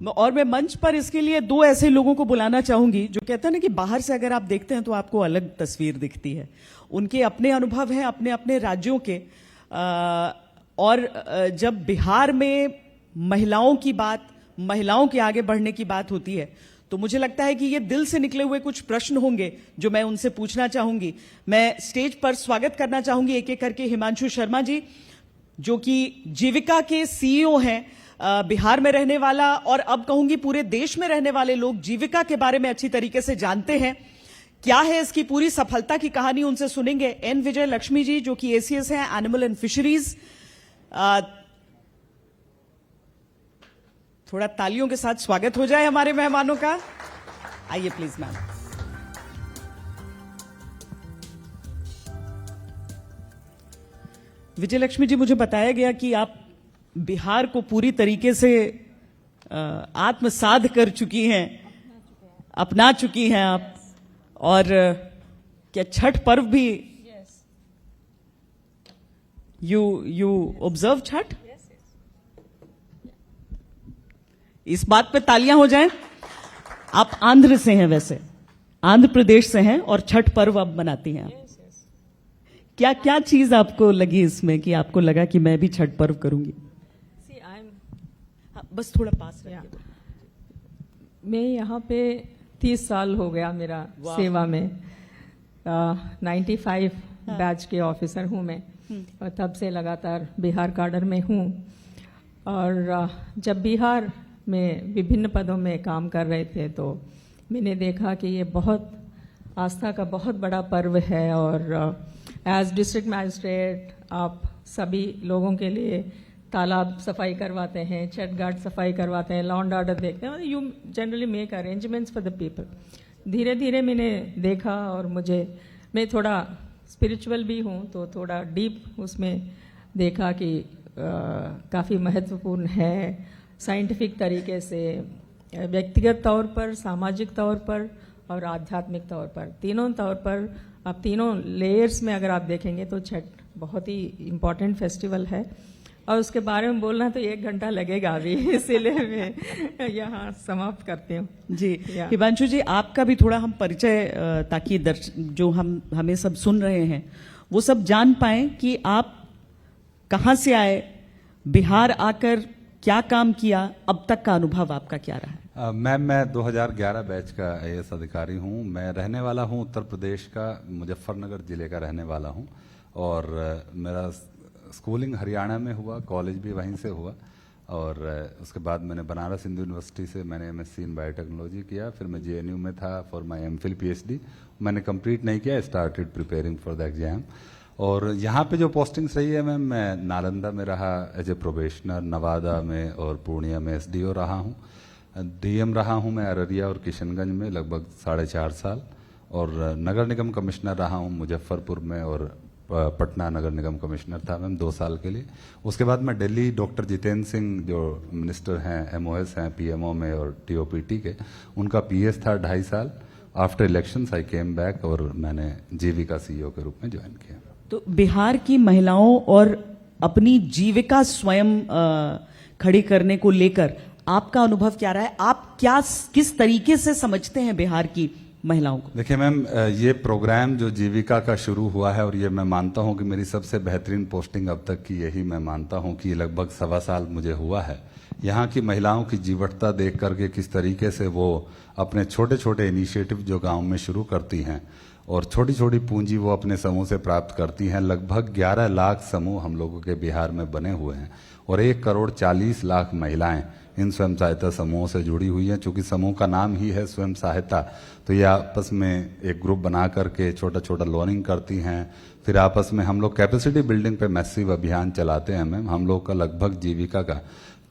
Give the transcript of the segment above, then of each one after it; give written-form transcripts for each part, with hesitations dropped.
और मैं मंच पर इसके लिए दो ऐसे लोगों को बुलाना चाहूंगी जो कहते हैं ना कि बाहर से अगर आप देखते हैं तो आपको अलग तस्वीर दिखती है। उनके अपने अनुभव हैं अपने अपने राज्यों के। और जब बिहार में महिलाओं की बात, महिलाओं के आगे बढ़ने की बात होती है तो मुझे लगता है कि ये दिल से निकले हुए कुछ प्रश्न होंगे जो मैं उनसे पूछना चाहूंगी। मैं स्टेज पर स्वागत करना चाहूंगी एक एक करके हिमांशु शर्मा जी, जो कि जीविका के सीईओ हैं। बिहार में रहने वाला और अब कहूंगी पूरे देश में रहने वाले लोग जीविका के बारे में अच्छी तरीके से जानते हैं। क्या है इसकी पूरी सफलता की कहानी, उनसे सुनेंगे। एन विजय लक्ष्मी जी जो कि एसीएस हैं, एनिमल एंड फिशरीज। थोड़ा तालियों के साथ स्वागत हो जाए हमारे मेहमानों का। आइए प्लीज मैम। विजय लक्ष्मी जी, मुझे बताया गया कि आप बिहार को पूरी तरीके से आत्मसात कर चुकी हैं, अपना चुकी हैं आप। और क्या छठ पर्व भी यू ऑब्जर्व छठ? इस बात पे तालियां हो जाएं। आप आंध्र से हैं, वैसे आंध्र प्रदेश से हैं और छठ पर्व अब मनाती हैं आप। क्या क्या चीज आपको लगी इसमें कि आपको लगा कि मैं भी छठ पर्व करूंगी? बस थोड़ा पास रहिए। मैं यहाँ पे 30 साल हो गया मेरा सेवा में। 95 बैच के ऑफिसर हूँ मैं और तब से लगातार बिहार काडर में हूँ। और जब बिहार में विभिन्न पदों में काम कर रहे थे तो मैंने देखा कि ये बहुत आस्था का बहुत बड़ा पर्व है। और एज डिस्ट्रिक्ट मैजिस्ट्रेट आप सभी लोगों के लिए तालाब सफाई करवाते हैं, छठ घाट सफाई करवाते हैं, लॉ एंड ऑर्डर देखते हैं, you generally make arrangements for the people. धीरे धीरे मैंने देखा और मैं थोड़ा स्पिरिचुअल भी हूँ तो थोड़ा डीप उसमें देखा कि काफ़ी महत्वपूर्ण है। साइंटिफिक तरीके से, व्यक्तिगत तौर पर, सामाजिक तौर पर और आध्यात्मिक तौर पर, तीनों तौर पर आप तीनों लेयर्स में अगर आप देखेंगे तो छठ बहुत ही इम्पॉर्टेंट फेस्टिवल है। और उसके बारे में बोलना तो 1 घंटा लगेगा अभी, इसीलिए मैं यहाँ समाप्त करती हूँ। जी हिमांशु जी, आपका भी थोड़ा हम परिचय, ताकि जो हमें सब सुन रहे हैं वो सब जान पाएं कि आप कहाँ से आए, बिहार आकर क्या काम किया, अब तक का अनुभव आपका क्या रहा है? मैं 2011 बैच का आईएएस अधिकारी हूँ। मैं रहने वाला हूँ उत्तर प्रदेश का, मुजफ्फरनगर जिले का रहने वाला हूँ। और मेरा स्कूलिंग हरियाणा में हुआ, कॉलेज भी वहीं से हुआ। और उसके बाद मैंने बनारस हिंदू यूनिवर्सिटी से मैंने एमएससी इन बायोटेक्नोलॉजी किया। फिर मैं जेएनयू में था फॉर माय एमफिल पीएचडी। मैंने कंप्लीट नहीं किया, started preparing for the exam. और यहाँ पे जो पोस्टिंग्स रही है मैम, मैं नालंदा में रहा एज ए प्रोबेशनर, नवादा में और पूर्णिया में एसडीओ रहा हूँ। डीएम रहा हूँ मैं अररिया और किशनगंज में लगभग 4.5 साल। और नगर निगम कमिश्नर रहा हूँ मुजफ्फरपुर में, और पटना नगर निगम कमिश्नर था मैम 2 साल के लिए। उसके बाद मैं दिल्ली डॉक्टर जितेंद्र सिंह जो मिनिस्टर हैं, एमओएस हैं पीएमओ में और टीओपीटी के, उनका पीएस था 2.5 साल। आफ्टर इलेक्शंस आई केम बैक और मैंने जीविका सीईओ के रूप में ज्वाइन किया। तो बिहार की महिलाओं और अपनी जीविका स्वयं खड़ी करने को लेकर आपका अनुभव क्या रहा है? आप किस तरीके से समझते हैं बिहार की महिलाओं को? देखिए मैम, ये प्रोग्राम जो जीविका का शुरू हुआ है, और ये मैं मानता हूँ कि मेरी सबसे बेहतरीन पोस्टिंग अब तक की यही मैं मानता हूँ कि लगभग 1.25 साल मुझे हुआ है। यहाँ की महिलाओं की जीवटता देख करके किस तरीके से वो अपने छोटे छोटे इनिशिएटिव जो गांव में शुरू करती हैं और छोटी छोटी पूंजी वो अपने समूह से प्राप्त करती हैं। लगभग 11 लाख समूह हम लोगों के बिहार में बने हुए हैं और 1,40,00,000 महिलाएं इन स्वयं सहायता समूहों से जुड़ी हुई हैं। चूंकि समूह का नाम ही है स्वयं सहायता, तो ये आपस में एक ग्रुप बना करके छोटा छोटा लोनिंग करती हैं। फिर आपस में हम लोग कैपेसिटी बिल्डिंग पे मैसिव अभियान चलाते हैं मैम। हम लोग का लगभग जीविका का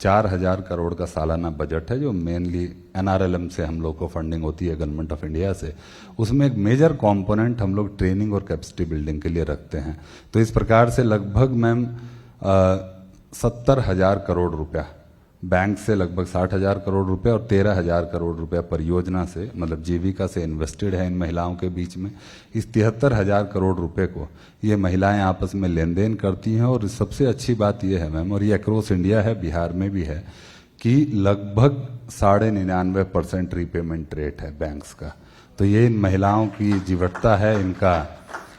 4,000 करोड़ का सालाना बजट है, जो मेनली एनआरएलएम से हम लोग को फंडिंग होती है, गवर्नमेंट ऑफ इंडिया से। उसमें एक मेजर कंपोनेंट हम लोग ट्रेनिंग और कैपेसिटी बिल्डिंग के लिए रखते हैं। तो इस प्रकार से लगभग मैम 70,000 करोड़ रुपया बैंक से, लगभग 60,000 करोड़ रुपए और 13,000 करोड़ रुपया परियोजना से, मतलब जीविका से इन्वेस्टेड है इन महिलाओं के बीच में। इस 73,000 करोड़ रुपए को ये महिलाएं आपस में लेन देन करती हैं। और सबसे अच्छी बात ये है मैम, और ये अक्रॉस इंडिया है, बिहार में भी है, कि लगभग 99.99% रीपेमेंट रेट है बैंक्स का। तो ये इन महिलाओं की जीवटता है, इनका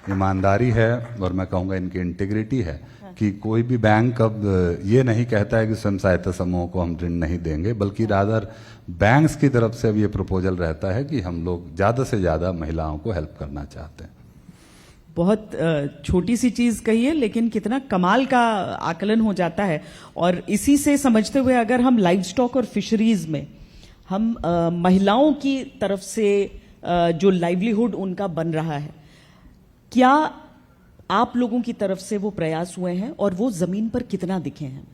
ईमानदारी है, और मैं कहूँगा इनकी इंटीग्रिटी है कि कोई भी बैंक अब ये नहीं कहता है कि स्वयं सहायता समूह को हम ऋण नहीं देंगे, बल्कि रादर बैंक्स की तरफ से अब ये प्रपोजल रहता है कि हम लोग ज़्यादा से ज़्यादा महिलाओं को हेल्प करना चाहते हैं। बहुत छोटी सी चीज कही है, लेकिन कितना कमाल का आकलन हो जाता है। और इसी से समझते हुए अगर हम लाइव स्टॉक और फिशरीज में हम महिलाओं की तरफ से जो लाइवलीहुड उनका बन रहा है, क्या आप लोगों की तरफ से वो प्रयास हुए हैं और वो जमीन पर कितना दिखे हैं?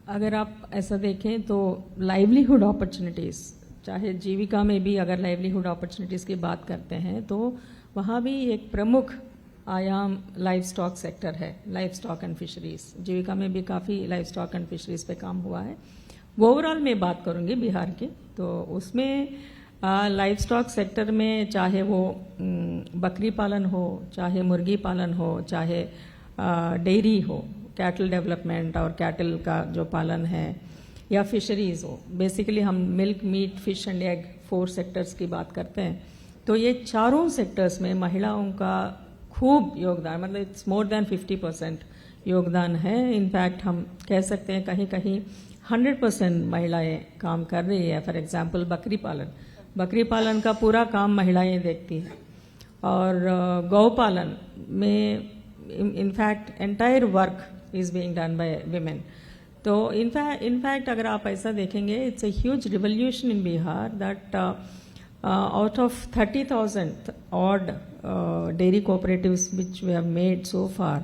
अगर आप ऐसा देखें तो लाइवलीहुड अपॉर्चुनिटीज़, चाहे जीविका में भी अगर लाइवलीहुड अपॉर्चुनिटीज़ की बात करते हैं तो वहाँ भी एक प्रमुख आयाम लाइव स्टॉक सेक्टर है, लाइव स्टॉक एंड फिशरीज। जीविका में भी काफ़ी लाइव स्टॉक एंड फिशरीज पे काम हुआ है। ओवरऑल में बात करूँगी बिहार के, तो उसमें लाइव स्टॉक सेक्टर में चाहे वो बकरी पालन हो, चाहे मुर्गी पालन हो, चाहे डेयरी हो, कैटल डेवलपमेंट और कैटल का जो पालन है, या फिशरीज हो, बेसिकली हम milk, meat, fish and egg 4 sectors की बात करते हैं। तो ये चारों सेक्टर्स में महिलाओं का खूब योगदान, मतलब इट्स मोर देन 50% योगदान है। इनफैक्ट हम कह सकते हैं कहीं कहीं 100% महिलाएं काम कर रही है। फॉर एग्जांपल बकरी पालन का पूरा काम महिलाएं देखती हैं, और गौ पालन में in fact entire work is being done by women. तो इनफैक्ट अगर आप ऐसा देखेंगे, it's a huge revolution in Bihar that out of 30,000 odd dairy cooperatives which we have made so far,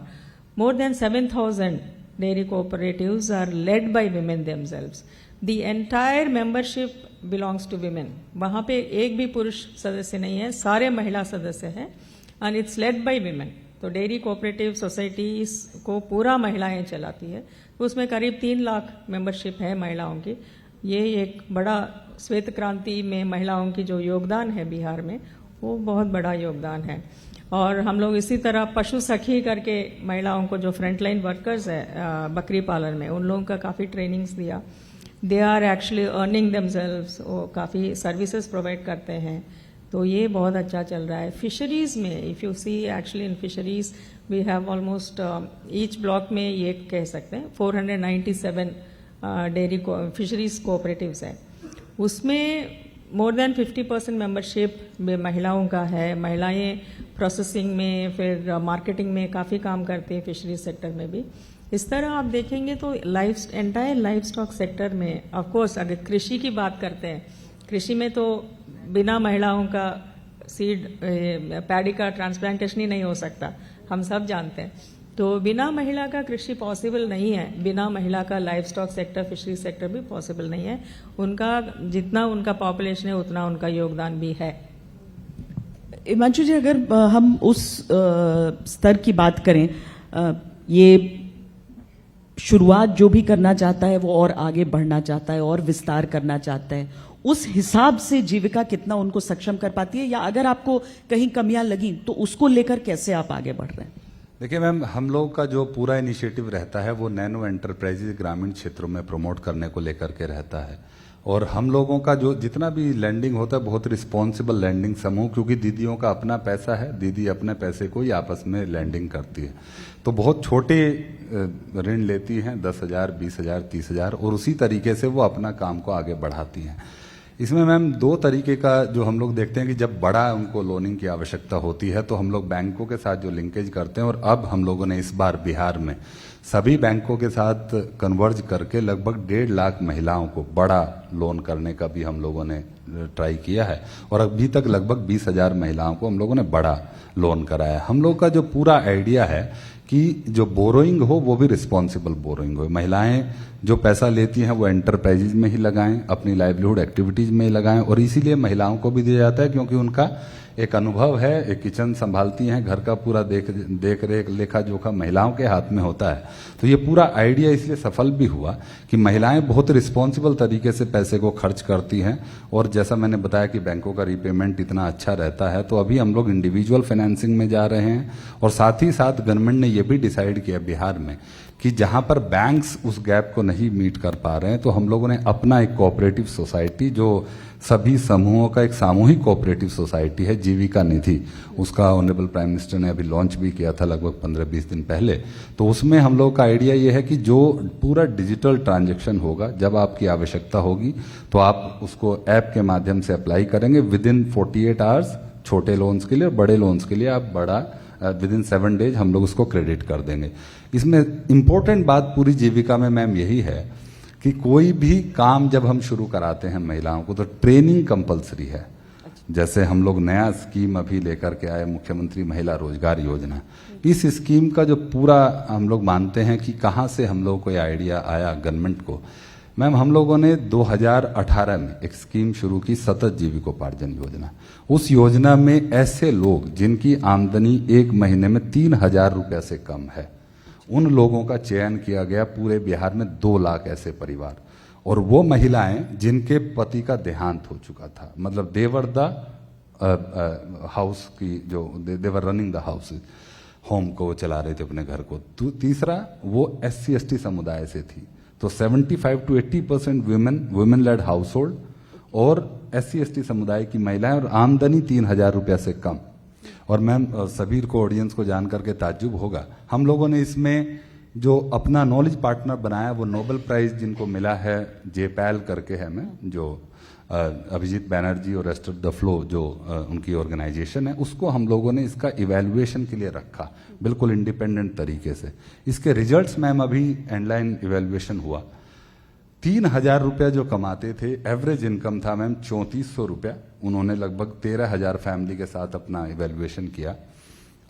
more than 7,000 dairy cooperatives are led by women themselves. The entire membership belongs to women. वहाँ पे एक भी पुरुष सदस्य नहीं है, सारे महिला सदस्य हैं, and it's led by women. तो डेयरी कोऑपरेटिव सोसाइटीज को पूरा महिलाएं चलाती है। उसमें करीब 3 लाख मेंबरशिप है महिलाओं की। ये एक बड़ा श्वेत क्रांति में महिलाओं की जो योगदान है बिहार में, वो बहुत बड़ा योगदान है। और हम लोग इसी तरह पशु सखी करके महिलाओं को, जो फ्रंटलाइन वर्कर्स है बकरी पालन में, उन लोगों का काफ़ी ट्रेनिंग्स दिया। They are actually earning themselves, वो काफ़ी सर्विसेज प्रोवाइड करते हैं। तो ये बहुत अच्छा चल रहा है। फिशरीज में if you see, actually in fisheries we have almost each block में ये कह सकते हैं 497 डेयरी फिशरीज कोऑपरेटिव्स है। उसमें मोर देन 50% मेंबरशिप महिलाओं का है। महिलाएं प्रोसेसिंग में, फिर मार्केटिंग में काफ़ी काम करती हैं, फिशरीज सेक्टर में भी। इस तरह आप देखेंगे तो एंटायर लाइव स्टॉक सेक्टर में, ऑफ कोर्स अगर कृषि की बात करते हैं, कृषि में तो बिना महिलाओं का सीड पैडी का ट्रांसप्लांटेशन ही नहीं हो सकता, हम सब जानते हैं। तो बिना महिला का कृषि पॉसिबल नहीं है, बिना महिला का live stock sector, fishery sector भी पॉसिबल नहीं है। उनका जितना उनका पॉपुलेशन है उतना उनका योगदान भी है। हिमांशु जी, अगर हम उस स्तर की बात करें, ये शुरुआत जो भी करना चाहता है वो और आगे बढ़ना चाहता है और विस्तार करना चाहता है, उस हिसाब से जीविका कितना उनको सक्षम कर पाती है, या अगर आपको कहीं कमियां लगी तो उसको लेकर कैसे आप आगे बढ़ रहे हैं? देखिए मैम, हम लोग का जो पूरा इनिशिएटिव रहता है वो नैनो एंटरप्राइजेज ग्रामीण क्षेत्रों में प्रमोट करने को लेकर के रहता है। और हम लोगों का जो जितना भी लैंडिंग होता है, बहुत रिस्पॉन्सिबल लैंडिंग समूह, क्योंकि दीदियों का अपना पैसा है, दीदी अपने पैसे को ही आपस में लैंडिंग करती है। तो बहुत छोटे ऋण लेती हैं, 10,000, 20,000, 30,000, और उसी तरीके से वो अपना काम को आगे बढ़ाती हैं। इसमें मैम 2 तरीके का जो हम लोग देखते हैं कि जब बड़ा उनको लोनिंग की आवश्यकता होती है तो हम लोग बैंकों के साथ जो लिंकेज करते हैं, और अब हम लोगों ने इस बार बिहार में सभी बैंकों के साथ कन्वर्ज करके लगभग 1.5 लाख महिलाओं को बड़ा लोन करने का भी हम लोगों ने ट्राई किया है, और अभी तक लगभग 20,000 महिलाओं को हम लोगों ने बड़ा लोन कराया। हम लोग का जो पूरा आइडिया है कि जो बोरोइंग हो वो भी रिस्पॉन्सिबल बोरोइंग हो। महिलाएं जो पैसा लेती हैं वो एंटरप्राइजेज में ही लगाएं, अपनी लाइवलीहुड एक्टिविटीज में ही लगाएं, और इसीलिए महिलाओं को भी दिया जाता है क्योंकि उनका एक अनुभव है, एक किचन संभालती हैं, घर का पूरा देख रेख लेखा जोखा महिलाओं के हाथ में होता है। तो ये पूरा आइडिया इसलिए सफल भी हुआ कि महिलाएं बहुत रिस्पॉन्सिबल तरीके से पैसे को खर्च करती हैं, और जैसा मैंने बताया कि बैंकों का रीपेमेंट इतना अच्छा रहता है, तो अभी हम लोग इंडिविजुअल फाइनेंसिंग में जा रहे हैं। और साथ ही साथ गवर्नमेंट ने ये भी डिसाइड किया बिहार में कि जहां पर बैंक्स उस गैप को नहीं मीट कर पा रहे हैं, तो हम लोगों ने अपना एक कोऑपरेटिव सोसाइटी, जो सभी समूहों का एक सामूहिक कोऑपरेटिव सोसाइटी है, जीविका निधि, उसका ऑनरेबल प्राइम मिनिस्टर ने अभी लॉन्च भी किया था लगभग 15-20 दिन पहले। तो उसमें हम लोग का आइडिया ये है कि जो पूरा डिजिटल ट्रांजैक्शन होगा, जब आपकी आवश्यकता होगी तो आप उसको ऐप के माध्यम से अप्लाई करेंगे विद इन 48 आवर्स, छोटे लोन्स के लिए, और बड़े लोन्स के लिए आप बड़ा विद इन 7 डेज हम लोग उसको क्रेडिट कर देंगे। इसमें इंपॉर्टेंट बात पूरी जीविका में मैम यही है कि कोई भी काम जब हम शुरू कराते हैं महिलाओं को, तो ट्रेनिंग कंपलसरी है। जैसे हम लोग नया स्कीम अभी लेकर के आए, मुख्यमंत्री महिला रोजगार योजना। इस स्कीम का जो पूरा हम लोग मानते हैं कि कहाँ से हम लोग को ये आइडिया आया गवर्नमेंट को, मैम हम लोगों ने 2018 में एक स्कीम शुरू की, सतत जीविकोपार्जन योजना। उस योजना में ऐसे लोग जिनकी आमदनी एक महीने में 3,000 रुपये से कम है, उन लोगों का चयन किया गया। पूरे बिहार में 2 लाख ऐसे परिवार, और वो महिलाएं जिनके पति का देहांत हो चुका था, मतलब देवर द हाउस की, जो देवर रनिंग द हाउस, होम को वो चला रहे थे अपने घर को। तीसरा, वो SC/ST समुदाय से थी, तो 75 to 80% women lead house hold और SC/ST समुदाय की महिलाएं, और आमदनी 3,000 रुपये से कम। और मैम सभी को, ऑडियंस को जान करके ताज्जुब होगा, हम लोगों ने इसमें जो अपना नॉलेज पार्टनर बनाया, वो नोबेल प्राइज जिनको मिला है, JPAL करके है मैम, जो अभिजीत बैनर्जी और रेस्ट ऑफ द फ्लो जो उनकी ऑर्गेनाइजेशन है, उसको हम लोगों ने इसका इवैल्यूएशन के लिए रखा, बिल्कुल इंडिपेंडेंट तरीके से। इसके रिजल्ट्स मैम अभी एंडलाइन इवैल्यूएशन हुआ। 3,000 रुपया जो कमाते थे, एवरेज इनकम था मैम 3400 रुपया। उन्होंने लगभग 13,000 फैमिली के साथ अपना इवैल्यूएशन किया।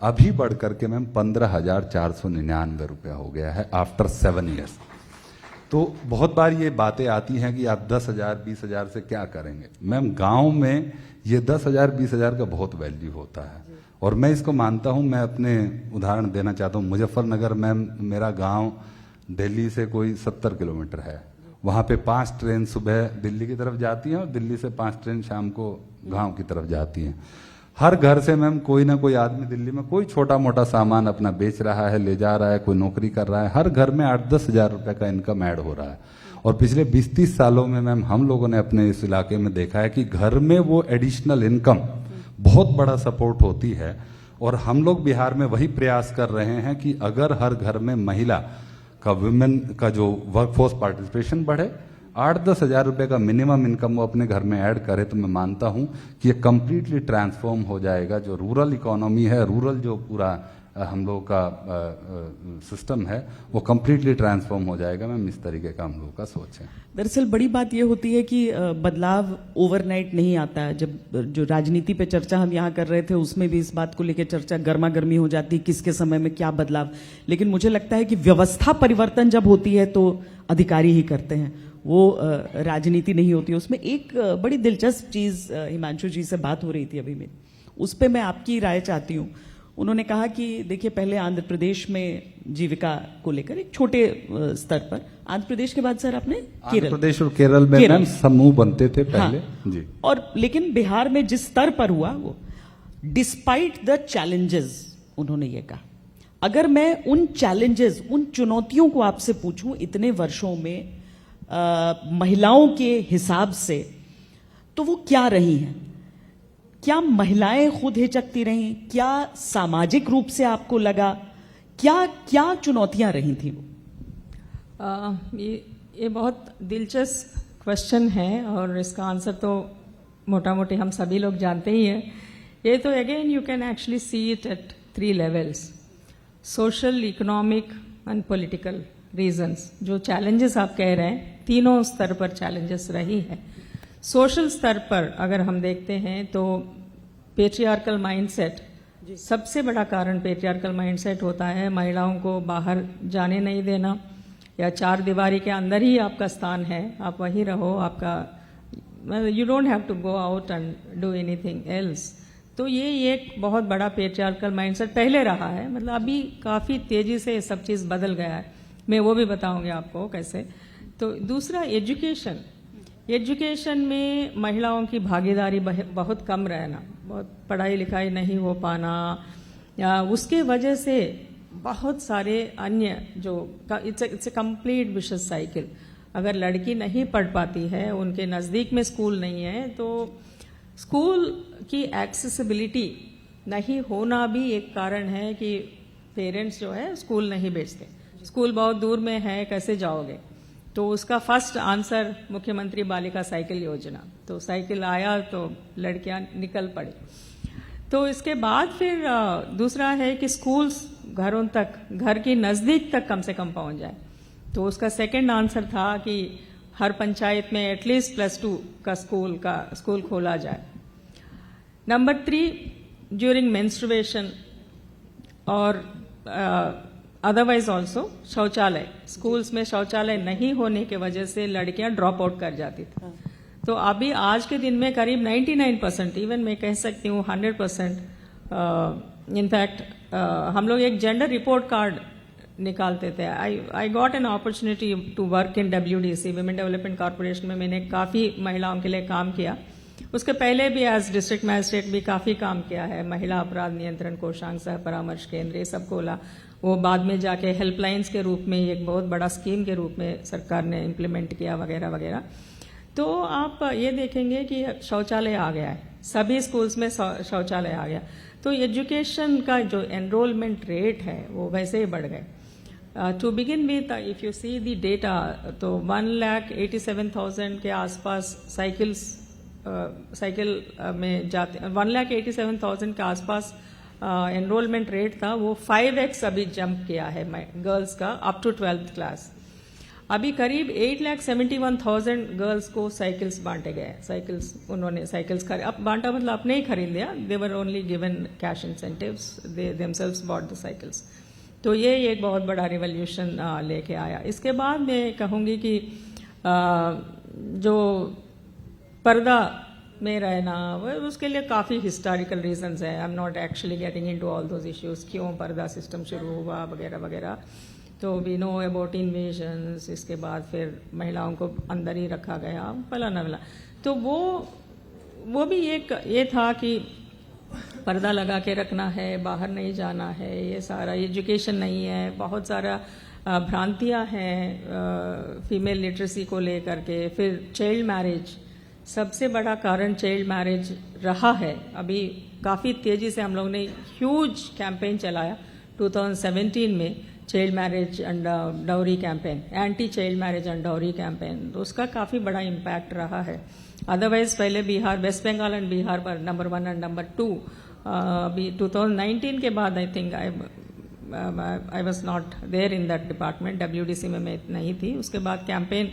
अभी बढ़ करके मैम 15,499 रुपया हो गया है आफ्टर 7 ईयर्स। तो बहुत बार ये बातें आती हैं कि आप 10,000 20,000 से क्या करेंगे। मैम गांव में ये 10,000 20,000 का बहुत वैल्यू होता है, और मैं इसको मानता हूं। मैं अपने उदाहरण देना चाहता हूं। मुजफ्फरनगर मैम मेरा गांव दिल्ली से कोई 70 किलोमीटर है। वहां पे 5 ट्रेन सुबह दिल्ली की तरफ जाती हैं, और दिल्ली से 5 ट्रेन शाम को गांव की तरफ जाती हैं। हर घर से मैम कोई ना कोई आदमी दिल्ली में कोई छोटा मोटा सामान अपना बेच रहा है, ले जा रहा है, कोई नौकरी कर रहा है। हर घर में 8-10 हजार रुपए का इनकम ऐड हो रहा है। और पिछले 20-30 सालों में मैम हम लोगों ने अपने इस इलाके में देखा है कि घर में वो एडिशनल इनकम बहुत बड़ा सपोर्ट होती है। और हम लोग बिहार में वही प्रयास कर रहे हैं कि अगर हर घर में महिला का, वुमेन का जो वर्कफोर्स पार्टिसिपेशन बढ़े, 8-10 हजार रुपए का मिनिमम इनकम वो अपने घर में ऐड करे, तो मैं मानता हूं कि ये कंप्लीटली ट्रांसफॉर्म हो जाएगा। जो रूरल इकोनॉमी है, रूरल जो पूरा हम लोगों का सिस्टम है, वो कंप्लीटली ट्रांसफॉर्म हो जाएगा। मैम इस तरीके का हम लोगों का सोच है। दरअसल बड़ी बात यह होती है कि बदलाव ओवरनाइट नहीं आता है। जब जो राजनीति पे चर्चा हम यहाँ कर रहे थे, उसमें भी इस बात को लेकर चर्चा गर्मा गर्मी हो जाती है, किसके समय में क्या बदलाव। लेकिन मुझे लगता है कि व्यवस्था परिवर्तन जब होती है तो अधिकारी ही करते हैं, वो राजनीति नहीं होती। उसमें एक बड़ी दिलचस्प चीज हिमांशु जी से बात हो रही थी अभी मेरी, उस पर मैं आपकी राय चाहती हूँ। उन्होंने कहा कि देखिए, पहले आंध्र प्रदेश में जीविका को लेकर एक छोटे स्तर पर, आंध्र प्रदेश के बाद सर आपने आंध्र प्रदेश और केरल में मैम समूह बनते थे पहले। हाँ, जी। और लेकिन बिहार में जिस स्तर पर हुआ, वो डिस्पाइट द चैलेंजेस, उन्होंने ये कहा। अगर मैं उन चैलेंजेस, उन चुनौतियों को आपसे पूछूं इतने वर्षों में महिलाओं के हिसाब से, तो वो क्या रही हैं? क्या महिलाएं खुद हिचकती रहीं? क्या सामाजिक रूप से आपको लगा? क्या क्या चुनौतियां रही थी वो? ये बहुत दिलचस्प क्वेश्चन है, और इसका आंसर तो मोटा मोटी हम सभी लोग जानते ही हैं। ये तो again you can actually see it at 3 levels: social, economic and political reasons. जो चैलेंजेस आप कह रहे हैं, तीनों स्तर पर चैलेंजेस रही है। सोशल स्तर पर अगर हम देखते हैं तो पेट्रियार्कल माइंडसेट, सबसे बड़ा कारण पेट्रियार्कल माइंडसेट होता है। महिलाओं को बाहर जाने नहीं देना, या 4 दीवारी के अंदर ही आपका स्थान है, आप वहीं रहो, आपका you don't have to go out and do anything else. तो ये एक बहुत बड़ा पेट्रियार्कल माइंडसेट पहले रहा है। मतलब अभी काफ़ी तेज़ी से सब चीज़ बदल गया है, मैं वो भी बताऊंगी आपको कैसे। तो दूसरा, एजुकेशन में महिलाओं की भागीदारी बहुत कम रहना, बहुत पढ़ाई लिखाई नहीं हो पाना, या उसके वजह से बहुत सारे अन्य जो इट्स ए कंप्लीट विशेष साइकिल। अगर लड़की नहीं पढ़ पाती है, उनके नज़दीक में स्कूल नहीं है, तो स्कूल की एक्सेसिबिलिटी नहीं होना भी एक कारण है कि पेरेंट्स जो है स्कूल नहीं भेजते। स्कूल बहुत दूर में है, कैसे जाओगे? तो उसका फर्स्ट आंसर मुख्यमंत्री बालिका साइकिल योजना। तो साइकिल आया तो लड़कियां निकल पड़ी। तो इसके बाद फिर दूसरा है कि स्कूल्स घरों तक, घर की नज़दीक तक कम से कम पहुंच जाए। तो उसका सेकंड आंसर था कि हर पंचायत में एटलीस्ट +2 का स्कूल खोला जाए। नंबर 3, ड्यूरिंग मेंस्ट्रुएशन और अदरवाइज ऑल्सो शौचालय, स्कूल्स में शौचालय नहीं होने की वजह से लड़कियां ड्रॉप आउट कर जाती थी। तो अभी आज के दिन में करीब 99%, इवन मैं कह सकती हूँ 100%, इनफैक्ट हम लोग एक जेंडर रिपोर्ट कार्ड निकालते थे। I got an opportunity to work in WDC, Women Development Corporation में मैंने काफ़ी महिलाओं के लिए काम किया। उसके पहले भी एज डिस्ट्रिक्ट मैजिस्ट्रेट भी काफ़ी काम किया है। महिला अपराध नियंत्रण कोषांग, सह परामर्श केंद्र, ये सब खोला। वो बाद में जाके हेल्पलाइंस के रूप में एक बहुत बड़ा स्कीम के रूप में सरकार ने इम्प्लीमेंट किया वगैरह वगैरह। तो आप ये देखेंगे कि शौचालय आ गया है, सभी स्कूल्स में शौचालय आ गया। तो एजुकेशन का जो एनरोलमेंट रेट है वो वैसे ही बढ़ गए। To begin with, if you see the data, तो 1,87,000 के आसपास साइकिल में जाते, 1,87,000 के आसपास एनरोलमेंट रेट था। वो 5x अभी जंप किया है गर्ल्स का अप टू 12th क्लास। अभी करीब 8,71,000 गर्ल्स को साइकिल्स बांटे गए। उन्होंने साइकिल्स अब बांटा मतलब अपने ही खरीद लिया। They were only given cash incentives, they themselves bought the cycles. तो ये एक बहुत बड़ा रिवॉल्यूशन लेके आया। इसके बाद मैं कहूँगी कि जो पर्दा में रहना, उसके लिए काफ़ी हिस्टोरिकल रीजंस है। I am not actually getting into all those issues, क्यों पर्दा सिस्टम शुरू हुआ वगैरह वगैरह। तो वी नो अबाउट इन्वेजन्स, इसके बाद फिर महिलाओं को अंदर ही रखा गया, फलाना वाला। तो वो भी एक ये था कि पर्दा लगा के रखना है, बाहर नहीं जाना है, ये सारा एजुकेशन नहीं है, बहुत सारा भ्रांतियां हैं फीमेल लिटरेसी को लेकर के। फिर चाइल्ड मैरिज, सबसे बड़ा कारण चाइल्ड मैरिज रहा है। अभी काफ़ी तेज़ी से हम लोग ने ह्यूज कैंपेन चलाया 2017 में, child marriage and dowry campaign, anti child marriage and dowry campaign. तो उसका काफ़ी बड़ा इम्पैक्ट रहा है। अदरवाइज पहले बिहार, वेस्ट बंगाल एंड बिहार पर नंबर 1 एंड नंबर 2। अभी 2019 के बाद I think I was not there in that department, WDC में मैं नहीं थी। उसके बाद कैंपेन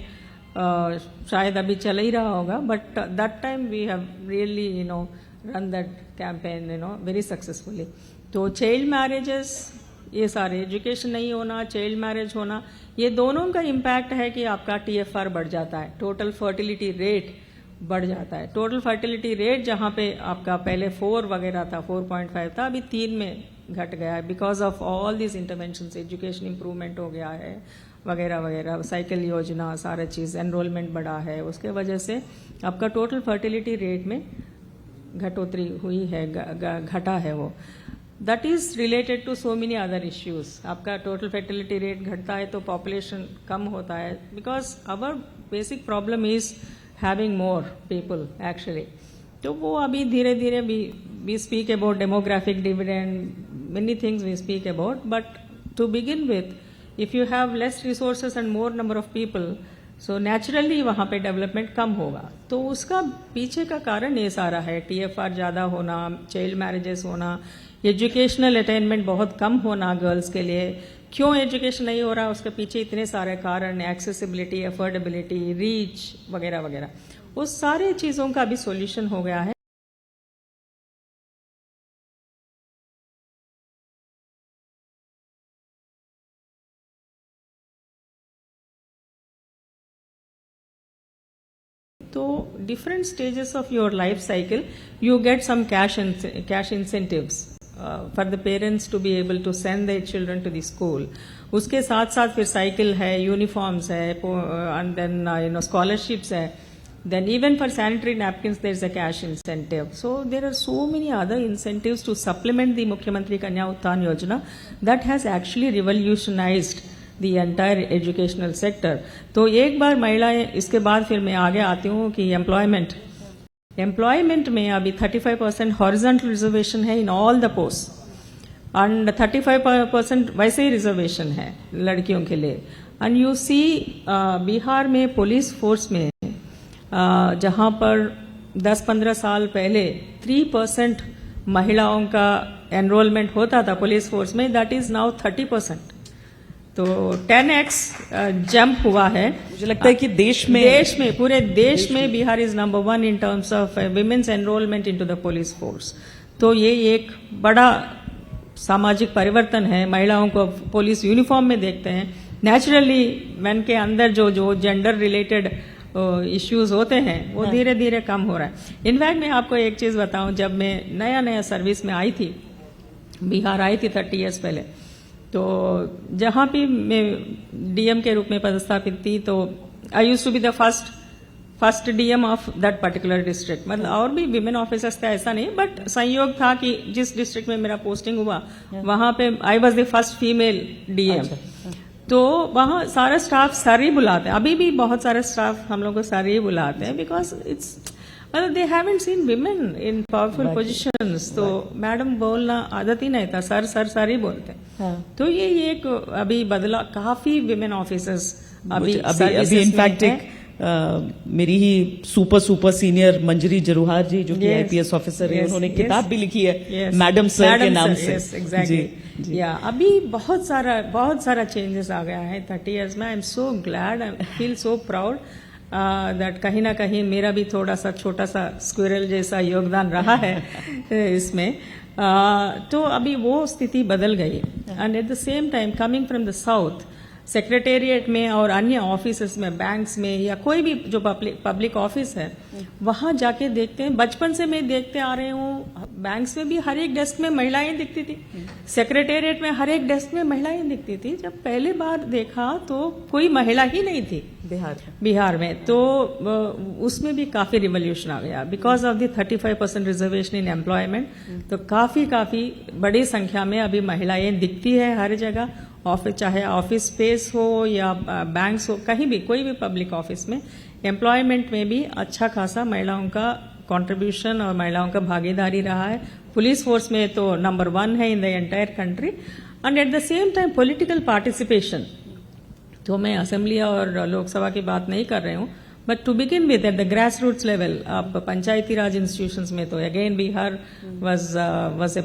शायद अभी चल ही रहा होगा, but that time we have really run that campaign very successfully. तो चाइल्ड मैरिजेस, ये सारे एजुकेशन नहीं होना, चाइल्ड मैरिज होना, ये दोनों का इम्पैक्ट है कि आपका TFR बढ़ जाता है, टोटल फर्टिलिटी रेट बढ़ जाता है। टोटल फर्टिलिटी रेट जहाँ पे आपका पहले 4 वगैरह था, 4.5 था, अभी 3 में घट गया है because of all this interventions. Education improvement हो गया है वगैरह वगैरह, साइकिल योजना, सारा चीज़, एनरोलमेंट बढ़ा है, उसके वजह से आपका टोटल फर्टिलिटी रेट में घटोतरी हुई है, घटा है वो। That is related to so many other issues. आपका टोटल फर्टिलिटी रेट घटता है तो पॉपुलेशन कम होता है, because our basic problem is having more people actually. तो वो अभी धीरे धीरे we speak about demographic dividend, many things we speak about, but to begin with, if you have less resources and more number of people, so naturally वहाँ पे development कम होगा। तो उसका पीछे का कारण ये सारा है, TFR ज़्यादा होना, चाइल्ड मैरिजेस होना, एजुकेशनल अटेनमेंट बहुत कम होना गर्ल्स के लिए। क्यों एजुकेशन नहीं हो रहा, उसके पीछे इतने सारे कारण, एक्सेसिबिलिटी, अफोर्डेबिलिटी, रीच वगैरह वगैरह, उस सारे चीज़ों का भी सॉल्यूशन हो गया है। तो different stages of your life cycle, you get some cash incentives for the parents to be able to send their children to the school. उसके साथ साथ फिर साइकिल है, यूनिफॉर्म्स है, and then scholarships है, Then even for sanitary napkins, there's a cash incentive. So there are so many other incentives to supplement the Mukhyamantri Kanya Uttan Yojana that has actually revolutionized the entire educational sector. तो एक बार महिलाएं, इसके बाद फिर मैं आगे आती हूँ कि एम्प्लॉयमेंट में अभी 35% हॉरिजॉन्टल रिजर्वेशन है in all the post and 35% वैसे ही रिजर्वेशन है लड़कियों के लिए. एंड यू सी बिहार में पुलिस फोर्स में जहां पर 10-15 साल पहले 3% महिलाओं का एनरोलमेंट होता था पुलिस फोर्स में, दैट इज नाउ 30%. तो 10x जंप हुआ है. मुझे लगता है कि देश में पूरे देश में Bihar is number 1 in terms of women's enrolment into the police force. तो ये एक बड़ा सामाजिक परिवर्तन है. महिलाओं को पुलिस यूनिफॉर्म में देखते हैं. नेचुरली मैन के अंदर जो जेंडर रिलेटेड इश्यूज होते हैं वो धीरे धीरे कम हो रहा है. इनफैक्ट मैं आपको एक चीज बताऊं, जब मैं नया सर्विस में आई थी, बिहार आई थी 30 इयर्स पहले, तो जहां भी मैं डीएम के रूप में पदस्थापित थी, तो I used to be the first DM of that particular district. मतलब और भी विमेन ऑफिसर्स थे, ऐसा नहीं, बट संयोग था कि जिस डिस्ट्रिक्ट में मेरा पोस्टिंग हुआ वहां पे I was the first female DM. तो वहां सारा स्टाफ सर ही बुलाते हैं. अभी भी बहुत सारे स्टाफ हम लोग को सर ही बुलाते हैं, because it's they haven't seen women in powerful positions. तो मैडम बोलना आदत ही नहीं था, सर ही बोलते हैं. तो ये एक अभी बदला, काफी विमेन ऑफिसर्स अभी इनफैक्ट मेरी ही सुपर सीनियर मंजरी जरूहार जी, जो कि आईपीएस ऑफिसर है, उन्होंने किताब भी लिखी है मैडम सर के नाम से. एग्जैक्टली. या अभी बहुत सारा चेंजेस आ गया है 30 इयर्स में. I am so glad, I feel so proud that कहीं ना कहीं मेरा भी थोड़ा सा छोटा सा स्क्विरल जैसा योगदान रहा है इसमें. तो अभी वो स्थिति बदल गई. And at the same time coming from the south, secretariat में और अन्य ऑफिस में, बैंक्स में, या कोई भी जो पब्लिक ऑफिस है, वहां जाके देखते हैं. बचपन से मैं देखते आ रही हूँ, बैंक्स में भी हर एक डेस्क में महिलाएं दिखती थी, सेक्रेटेरिएट में हर एक डेस्क में महिलाएं दिखती थी. जब पहले बार देखा तो कोई महिला ही नहीं थी बिहार में. तो उसमें भी काफी रिवोल्यूशन आ गया because of the 35% reservation in employment. तो काफी बड़ी संख्या में अभी महिलाएं दिखती है हर जगह. ऑफिस, चाहे ऑफिस स्पेस हो या बैंक्स हो, कहीं भी, कोई भी पब्लिक ऑफिस में, एम्प्लॉयमेंट में भी अच्छा खासा महिलाओं का कंट्रीब्यूशन और महिलाओं का भागीदारी रहा है. पुलिस फोर्स में तो नंबर 1 है in the entire country. And at the same time political participation, तो मैं असेंबली और लोकसभा की बात नहीं कर रही हूँ, but to begin with at the grass roots level, अब पंचायती राज इंस्टीट्यूशंस में तो again Bihar was a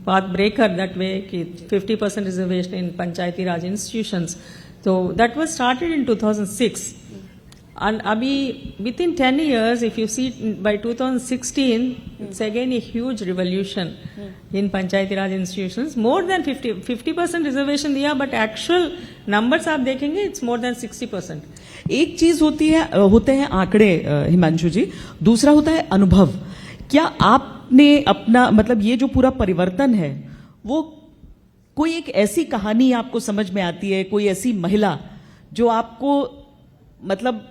path breaker that way कि 50% reservation in Panchayati Raj institutions. तो that was started in 2006. And अभी within 10 years, if you see by 2016, it's again a huge revolution in Panchayati Raj institutions. More than 50% reservation दिया, but actual numbers आप देखेंगे it's more than 60%. एक चीज होते हैं आंकड़े हिमांशु जी, दूसरा होता है अनुभव. क्या आपने अपना, मतलब ये जो पूरा परिवर्तन है, वो कोई एक ऐसी कहानी आपको समझ में आती है, कोई ऐसी महिला जो आपको मतलब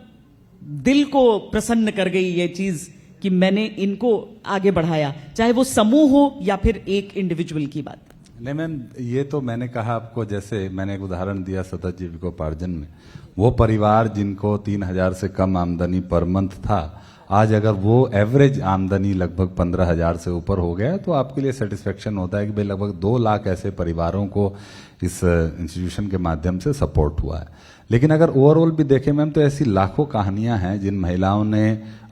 दिल को प्रसन्न कर गई ये चीज कि मैंने इनको आगे बढ़ाया, चाहे वो समूह हो या फिर एक इंडिविजुअल की बात? नहीं मैम, ये तो मैंने कहा आपको, जैसे मैंने एक उदाहरण दिया सतत जीविकोपार्जन में, वो परिवार जिनको 3,000 से कम आमदनी पर मंथ था, आज अगर वो एवरेज आमदनी लगभग 15,000 से ऊपर हो गया, तो आपके लिए सेटिस्फेक्शन होता है कि भाई लगभग 2 लाख ऐसे परिवारों को इस इंस्टीट्यूशन के माध्यम से सपोर्ट हुआ है. लेकिन अगर ओवरऑल भी देखें मैम, तो ऐसी लाखों कहानियां हैं जिन महिलाओं ने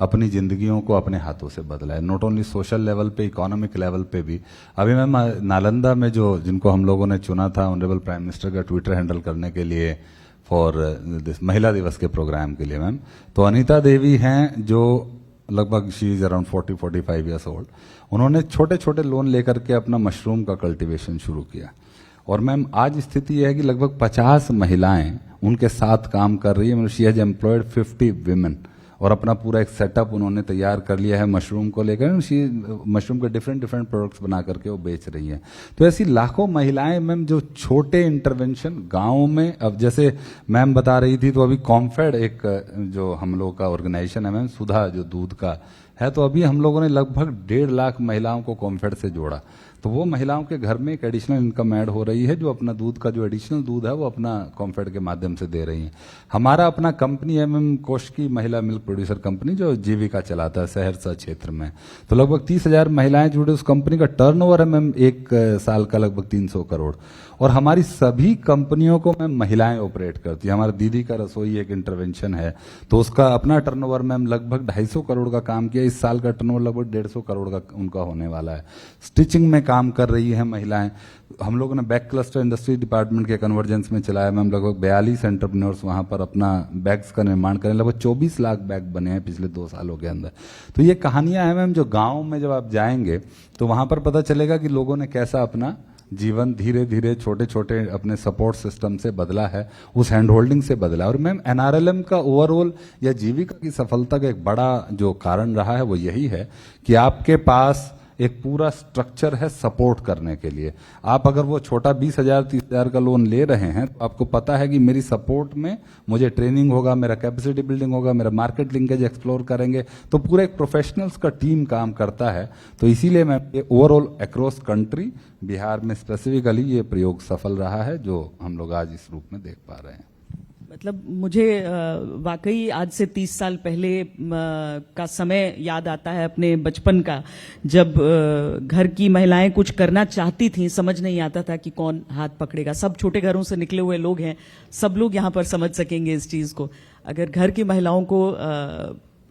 अपनी जिंदगियों को अपने हाथों से बदला है, नॉट ओनली सोशल लेवल पे, इकोनॉमिक लेवल पे भी. अभी मैम नालंदा में जिनको हम लोगों ने चुना था ऑनरेबल प्राइम मिनिस्टर का ट्विटर हैंडल करने के लिए फॉर दिस महिला दिवस के प्रोग्राम के लिए मैम, तो अनीता देवी हैं जो लगभग she is around 40-45 years old. उन्होंने छोटे छोटे लोन लेकर के अपना मशरूम का कल्टीवेशन शुरू किया. और मैम आज स्थिति यह है कि लगभग 50 महिलाएं उनके साथ काम कर रही है. शी हैज एम्प्लॉयड 50 विमेन और अपना पूरा एक सेटअप उन्होंने तैयार कर लिया है मशरूम को लेकर। मशरूम के डिफरेंट डिफरेंट प्रोडक्ट्स बना करके वो बेच रही हैं। तो ऐसी लाखों महिलाएं मैम जो छोटे इंटरवेंशन गाँव में, अब जैसे मैम बता रही थी, तो अभी कॉम्फेड एक जो हम लोग का ऑर्गेनाइजेशन है मैम, सुधा जो दूध का है, तो अभी हम लोगों ने लगभग 1.5 लाख महिलाओं को कॉम्फेड से जोड़ा। तो वो महिलाओं के घर में एक एडिशनल इनकम ऐड हो रही है, जो अपना दूध का जो एडिशनल दूध है वो अपना कॉम्फेड के माध्यम से दे रही हैं। हमारा अपना कंपनी है मैम कोष्की महिला मिल्क प्रोड्यूसर कंपनी, जो जीविका चलाता है सहरसा क्षेत्र में। तो लगभग 30,000 महिलाएं जुड़े। उस कंपनी का टर्नओवर है मैम एक साल का लगभग 300 करोड़। और हमारी सभी कंपनियों को मैम महिलाएं ऑपरेट करती है। हमारा दीदी का रसोई एक इंटरवेंशन है, तो उसका अपना टर्नओवर मैम लगभग 250 करोड़ का काम किया। इस साल का टर्नओवर लगभग 150 करोड़ का उनका होने वाला है। स्टिचिंग में काम कर रही है महिलाएं। हम लोगों ने बैग क्लस्टर इंडस्ट्री डिपार्टमेंट के कन्वर्जेंस में चलाया मैम। लगभग 42 एंटरप्रेन्योर्स वहां पर अपना बैग्स का निर्माण करें। लगभग 24 लाख बैग बने हैं पिछले 2 सालों के अंदर। तो ये कहानियां हैं मैम, जो गाँव में जब आप जाएंगे तो वहां पर पता चलेगा कि लोगों ने कैसा अपना जीवन धीरे धीरे छोटे छोटे अपने सपोर्ट सिस्टम से बदला है, उस हैंड होल्डिंग से बदला। और मैम एनआरएलएम का ओवरऑल या जीविका की सफलता का एक बड़ा जो कारण रहा है वो यही है कि आपके पास एक पूरा स्ट्रक्चर है सपोर्ट करने के लिए। आप अगर वो छोटा 20,000 30,000 का लोन ले रहे हैं तो आपको पता है कि मेरी सपोर्ट में मुझे ट्रेनिंग होगा, मेरा कैपेसिटी बिल्डिंग होगा, मेरा मार्केट लिंकेज एक्सप्लोर करेंगे, तो पूरा एक प्रोफेशनल्स का टीम काम करता है। तो इसीलिए मैं ये ओवरऑल अक्रॉस कंट्री, बिहार में स्पेसिफिकली ये प्रयोग सफल रहा है, जो हम लोग आज इस रूप में देख पा रहे हैं। मतलब मुझे वाकई आज से 30 साल पहले का समय याद आता है अपने बचपन का, जब घर की महिलाएं कुछ करना चाहती थीं, समझ नहीं आता था कि कौन हाथ पकड़ेगा। सब छोटे घरों से निकले हुए लोग हैं, सब लोग यहाँ पर समझ सकेंगे इस चीज को। अगर घर की महिलाओं को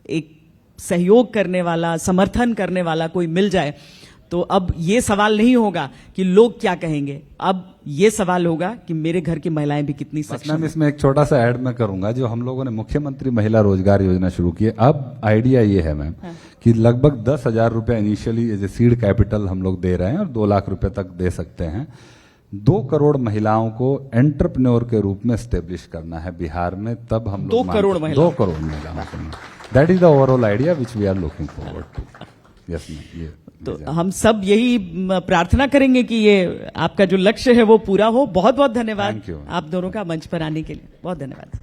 एक सहयोग करने वाला, समर्थन करने वाला कोई मिल जाए, तो अब ये सवाल नहीं होगा कि लोग क्या कहेंगे, अब ये सवाल होगा कि मेरे घर की महिलाएं भी कितनी सक्षम हैं। इसमें एक छोटा सा ऐड मैं करूंगा, जो हम लोगों ने मुख्यमंत्री महिला रोजगार योजना शुरू की है। अब आइडिया ये है मैम कि लगभग 10,000 रुपए initially as a seed capital हम लोग दे रहे हैं और 2 लाख रुपए तक दे सकते हैं। 2 करोड़ महिलाओं को एंटरप्रेन्योर के रूप में स्टेब्लिश करना है बिहार में। तब हम 2 करोड़ महिलाओं 2 करोड़ महिलाओं को, that is the overall idea which we are looking forward to. Yes ma'am, ये तो हम सब यही प्रार्थना करेंगे कि ये आपका जो लक्ष्य है वो पूरा हो। बहुत बहुत धन्यवाद आप दोनों का मंच पर आने के लिए। बहुत धन्यवाद।